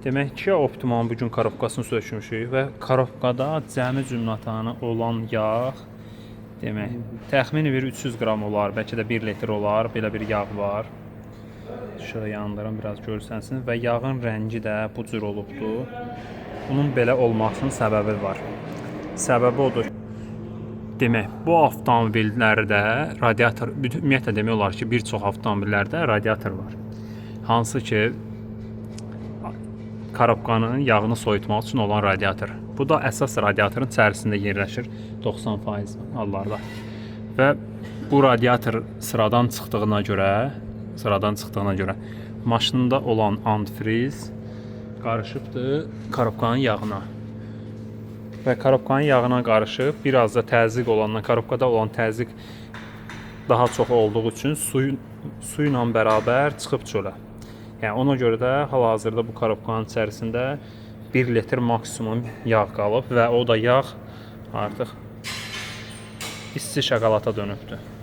Demək ki, Optimanın bugün karobkasını sökmüşük və karobkada cəmi cümlətanı olan yağ demək, təxmini bir 300 qram olar, bəlkə də 1 litr olar, belə bir yağ var. Şöyle yandırım biraz görsənsin və yağın rəngi də bu cür olubdu. Bunun belə olmasının səbəbi var. Səbəbi odur. Demək, bu avtomobillərdə radiator, ümumiyyətlə demək olar ki, bir çox avtomobillərdə radiator var. Hansı ki, karobkanın yağını soyutmaq üçün olan radiator. Bu da əsas radiatorun içərisində yerləşir 90% hallarda. Və bu radiator sıradan çıxdığına görə maşında olan antifriz qarışıbdır karobkanın yağına. Və karobkanın yağına qarışıb, biraz da təzyiq olandan, karobkada olan təzyiq daha çox olduğu üçün su ilə bərabər çıxıb çölə. Yəni ona görə də hal-hazırda bu karobkanın içərisində 1 litr maksimum yağ qalıb və o da yağ artıq isti şokolada dönübdür.